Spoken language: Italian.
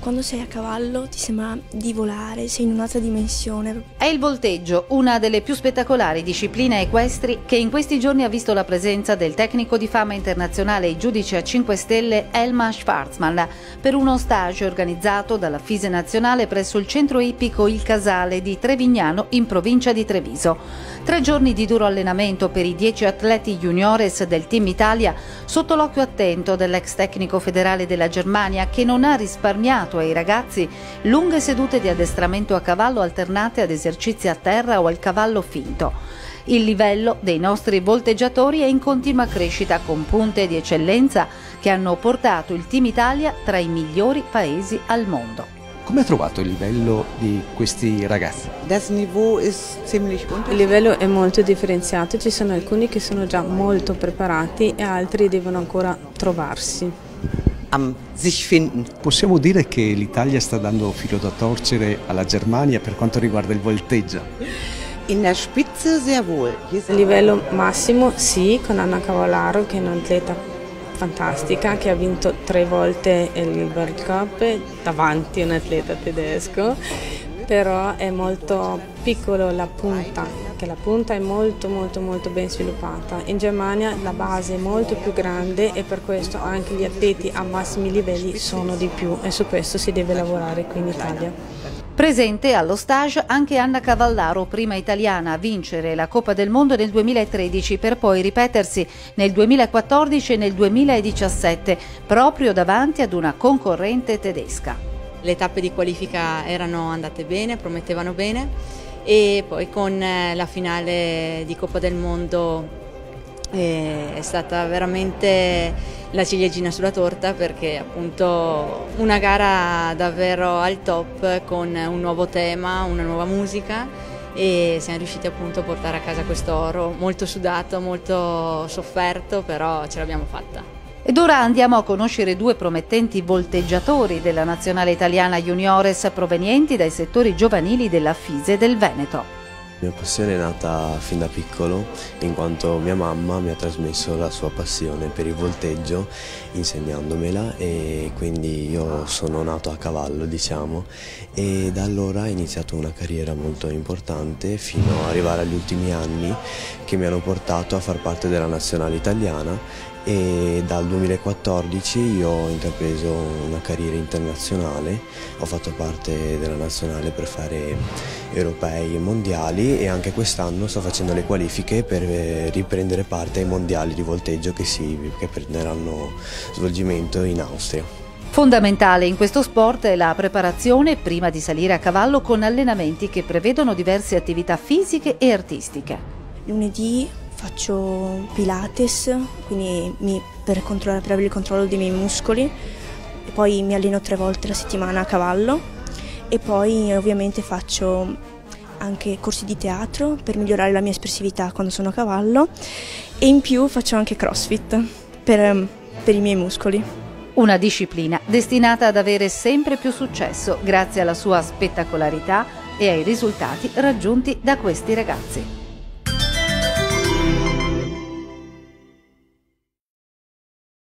Quando sei a cavallo ti sembra di volare, sei in un'altra dimensione. È il volteggio, una delle più spettacolari discipline equestri che in questi giorni ha visto la presenza del tecnico di fama internazionale e giudice a 5 stelle Elmar Schwarzman per uno stage organizzato dalla FISE Nazionale presso il centro ippico Il Casale di Trevignano in provincia di Treviso. 3 giorni di duro allenamento per i 10 atleti juniores del Team Italia sotto l'occhio attento dell'ex tecnico federale della Germania che non ha risparmiato ai ragazzi lunghe sedute di addestramento a cavallo alternate ad esercizi a terra o al cavallo finto. Il livello dei nostri volteggiatori è in continua crescita con punte di eccellenza che hanno portato il Team Italia tra i migliori paesi al mondo. Come ha trovato il livello di questi ragazzi? Il livello è molto differenziato, ci sono alcuni che sono già molto preparati e altri devono ancora trovarsi. Possiamo dire che l'Italia sta dando filo da torcere alla Germania per quanto riguarda il volteggio? A livello massimo sì, con Anna Cavallaro che è un'atleta fantastica che ha vinto 3 volte il World Cup davanti a un atleta tedesco, però è molto piccolo la punta, che la punta è molto ben sviluppata. In Germania la base è molto più grande e per questo anche gli atleti a massimi livelli sono di più e su questo si deve lavorare qui in Italia. Presente allo stage anche Anna Cavallaro, prima italiana a vincere la Coppa del Mondo nel 2013 per poi ripetersi nel 2014 e nel 2017 proprio davanti ad una concorrente tedesca. Le tappe di qualifica erano andate bene, promettevano bene e poi con la finale di Coppa del Mondo è stata veramente la ciliegina sulla torta perché appunto una gara davvero al top con un nuovo tema, una nuova musica e siamo riusciti appunto a portare a casa questo oro molto sudato, molto sofferto, però ce l'abbiamo fatta. Ed ora andiamo a conoscere 2 promettenti volteggiatori della nazionale italiana juniores provenienti dai settori giovanili della FISE del Veneto. La mia passione è nata fin da piccolo, in quanto mia mamma mi ha trasmesso la sua passione per il volteggio insegnandomela e quindi io sono nato a cavallo, diciamo, e da allora ho iniziato una carriera molto importante fino ad arrivare agli ultimi anni che mi hanno portato a far parte della nazionale italiana e dal 2014 io ho intrapreso una carriera internazionale, ho fatto parte della nazionale per fare europei e mondiali e anche quest'anno sto facendo le qualifiche per riprendere parte ai mondiali di volteggio che prenderanno svolgimento in Austria. Fondamentale in questo sport è la preparazione prima di salire a cavallo con allenamenti che prevedono diverse attività fisiche e artistiche. Lunedì faccio Pilates, quindi per avere il controllo dei miei muscoli, e poi mi alleno 3 volte la settimana a cavallo e poi ovviamente faccio anche corsi di teatro per migliorare la mia espressività quando sono a cavallo e in più faccio anche CrossFit per i miei muscoli. Una disciplina destinata ad avere sempre più successo grazie alla sua spettacolarità e ai risultati raggiunti da questi ragazzi.